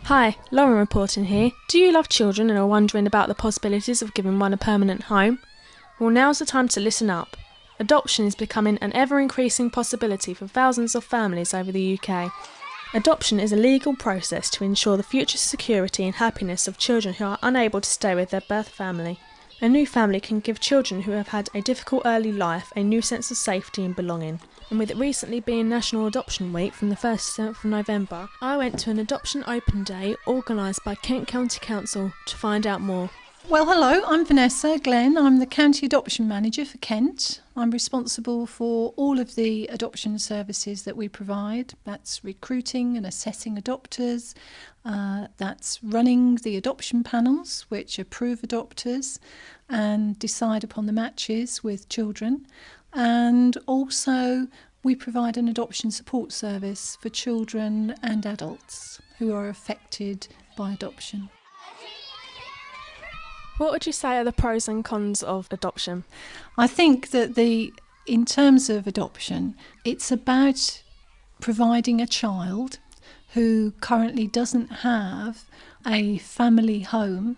Hi, Lauren reporting here. Do you love children and are wondering about the possibilities of giving one a permanent home? Well, now's the time to listen up. Adoption is becoming an ever-increasing possibility for thousands of families over the UK. Adoption is a legal process to ensure the future security and happiness of children who are unable to stay with their birth family. A new family can give children who have had a difficult early life a new sense of safety and belonging. And with it recently being National Adoption Week from the 1st to 7th of November, I went to an adoption open day organised by Kent County Council to find out more. Well, hello, I'm Vanessa Glenn. I'm the County Adoption Manager for Kent. I'm responsible for all of the adoption services that we provide. That's recruiting and assessing adopters. That's running the adoption panels, which approve adopters and decide upon the matches with children. And also we provide an adoption support service for children and adults who are affected by adoption. What would you say are the pros and cons of adoption? I think that in terms of adoption, it's about providing a child who currently doesn't have a family home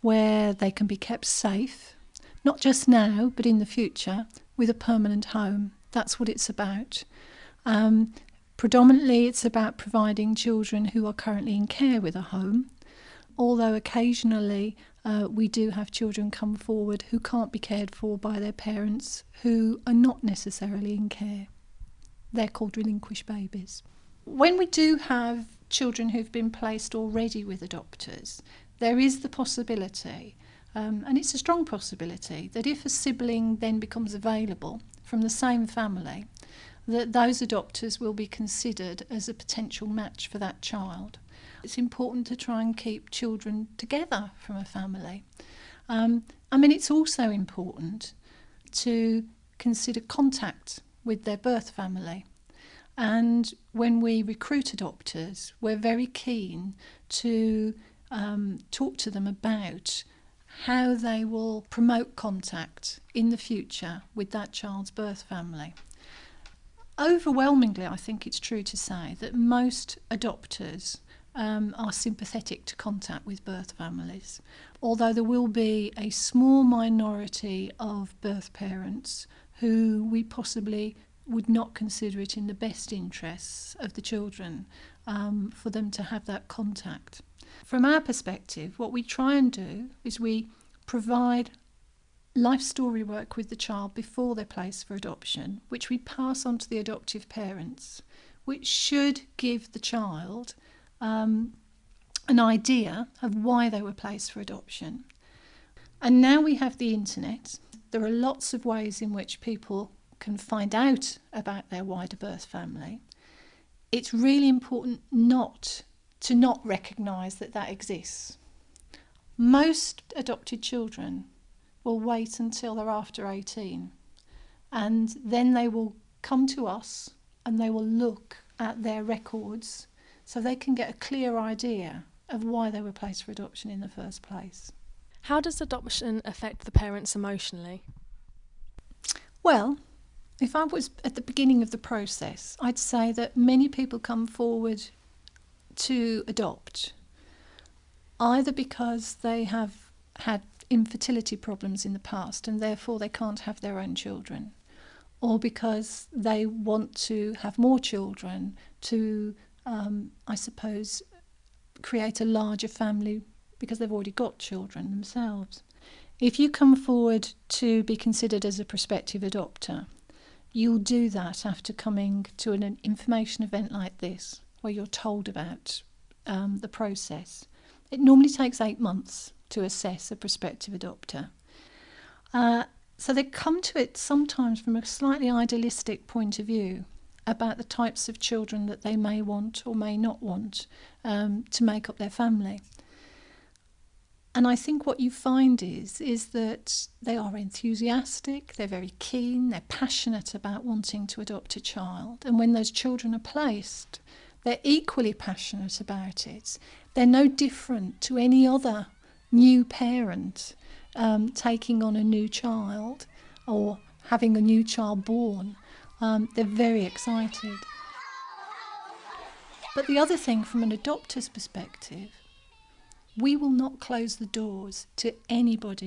where they can be kept safe, not just now, but in the future, with a permanent home. That's what it's about. Predominantly, it's about providing children who are currently in care with a home, although occasionally we do have children come forward who can't be cared for by their parents who are not necessarily in care. They're called relinquished babies. When we do have children who've been placed already with adopters, there is the possibility, and it's a strong possibility, that if a sibling then becomes available from the same family, that those adopters will be considered as a potential match for that child. It's important to try and keep children together from a family. It's also important to consider contact with their birth family. And when we recruit adopters, we're very keen to talk to them about how they will promote contact in the future with that child's birth family. Overwhelmingly, I think it's true to say that most adopters are sympathetic to contact with birth families, although there will be a small minority of birth parents who we possibly would not consider it in the best interests of the children for them to have that contact. From our perspective, what we try and do is we provide life story work with the child before they're placed for adoption, which we pass on to the adoptive parents, which should give the child an idea of why they were placed for adoption. And now we have the internet. There are lots of ways in which people can find out about their wider birth family. It's really important not recognise that exists. Most adopted children will wait until they're after 18, and then they will come to us and they will look at their records so they can get a clear idea of why they were placed for adoption in the first place. How does adoption affect the parents emotionally? Well, if I was at the beginning of the process, I'd say that many people come forward to adopt either because they have had infertility problems in the past and therefore they can't have their own children, or because they want to have more children to create a larger family because they've already got children themselves. If you come forward to be considered as a prospective adopter, you'll do that after coming to an information event like this, where you're told about the process. It normally takes 8 months to assess a prospective adopter. So they come to it sometimes from a slightly idealistic point of view about the types of children that they may want or may not want to make up their family. And I think what you find is that they are enthusiastic, they're very keen, they're passionate about wanting to adopt a child. And when those children are placed, they're equally passionate about it. They're no different to any other new parent taking on a new child or having a new child born. They're very excited. But the other thing, from an adopter's perspective, we will not close the doors to anybody